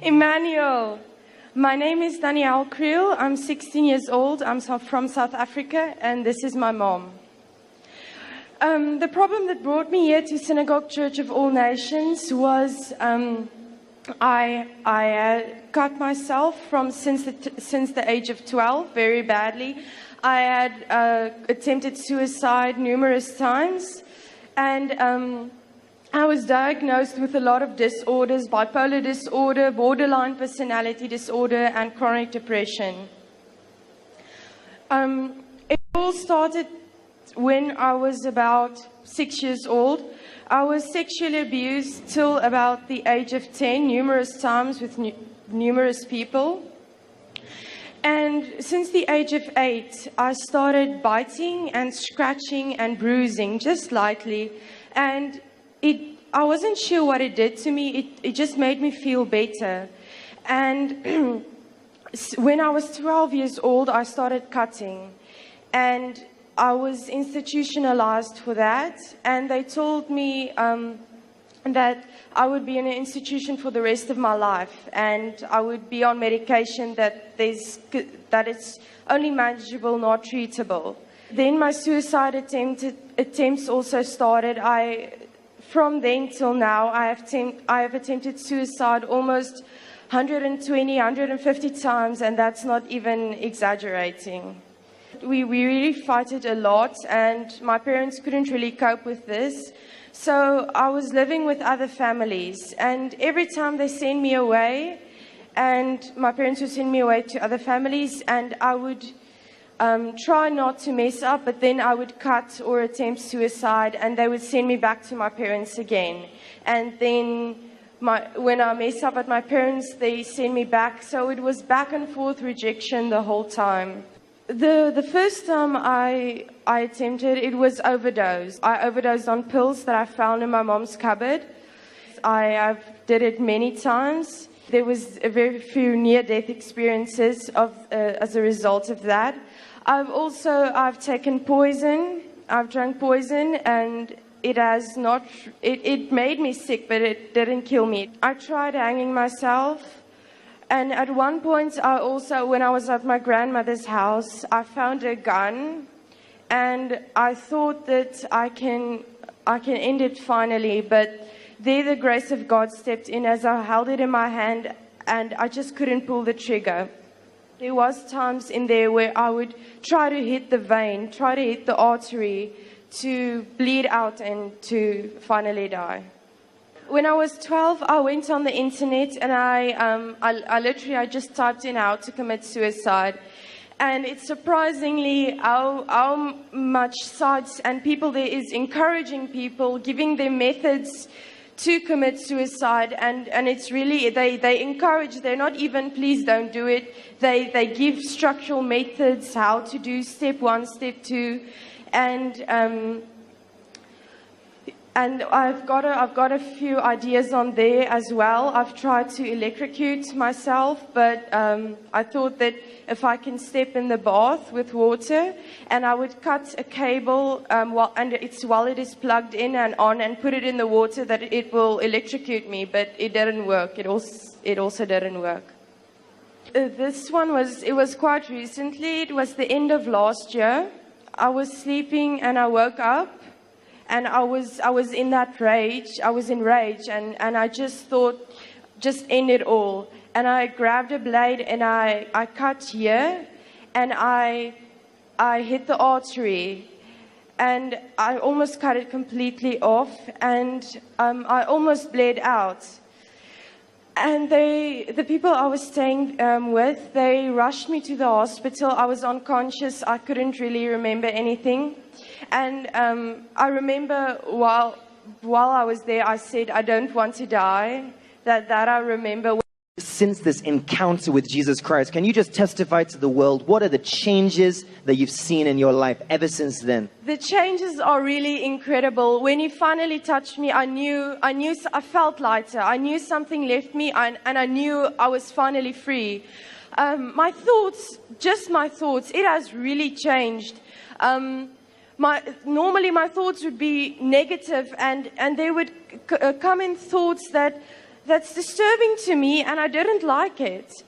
Emmanuel. My name is Danielle Creel. I'm 16 years old. I'm from South Africa, and this is my mom. The problem that brought me here to Synagogue Church of All Nations was I cut myself since the age of 12 very badly. I had attempted suicide numerous times, and I was diagnosed with a lot of disorders: bipolar disorder, borderline personality disorder, and chronic depression. It all started when I was about 6 years old. I was sexually abused till about the age of 10, numerous times with numerous people. And since the age of 8, I started biting and scratching and bruising, just lightly. And I wasn't sure what it did to me. It just made me feel better. And when I was 12 years old, I started cutting. And I was institutionalized for that. And they told me that I would be in an institution for the rest of my life. And I would be on medication that it's only manageable, not treatable. Then my suicide attempts also started. From then till now, I have attempted suicide almost 120, 150 times, and that's not even exaggerating. We really fought a lot, and my parents couldn't really cope with this. So I was living with other families, and every time they send me away, and my parents would send me away to other families, and I would try not to mess up, but then I would cut or attempt suicide, and they would send me back to my parents again. And then when I mess up at my parents, they send me back. So it was back and forth rejection the whole time. The first time I attempted, it was overdose. I overdosed on pills that I found in my mom's cupboard. I've did it many times. There was a very few near-death experiences as a result of that. I've taken poison. I've drunk poison, and it made me sick, but it didn't kill me. I tried hanging myself, and at one point, when I was at my grandmother's house, I found a gun, and I thought that I can end it finally, but there the grace of God stepped in as I held it in my hand, and I just couldn't pull the trigger. There was times in there where I would try to hit the vein, try to hit the artery to bleed out and to finally die. When I was 12, I went on the internet, and I just typed in how to commit suicide. And it's surprisingly how much sites and people there is encouraging people, giving them methods to commit suicide, and it's really, they encourage, they're not even, please don't do it. They give structural methods, how to do step 1, step 2, and I've got a few ideas on there as well. I've tried to electrocute myself, but I thought that if I can step in the bath with water, and I would cut a cable while it is plugged in and on, and put it in the water, that it will electrocute me, but it didn't work. It also didn't work. This one was quite recently. It was the end of last year. I was sleeping and I woke up. And I was in that rage. I was in rage, and I just thought, just end it all. And I grabbed a blade and I cut here, and I hit the artery, and I almost cut it completely off, and I almost bled out. And the people I was staying with, they rushed me to the hospital. I was unconscious. I couldn't really remember anything. And I remember while I was there, I said, I don't want to die. That I remember. Since this encounter with Jesus Christ, can you just testify to the world? What are the changes that you've seen in your life ever since then? The changes are really incredible. When he finally touched me, I felt lighter. I knew something left me, and I knew I was finally free. My thoughts, it has really changed. Normally my thoughts would be negative, and they would come in thoughts that that's disturbing to me, and I didn't like it.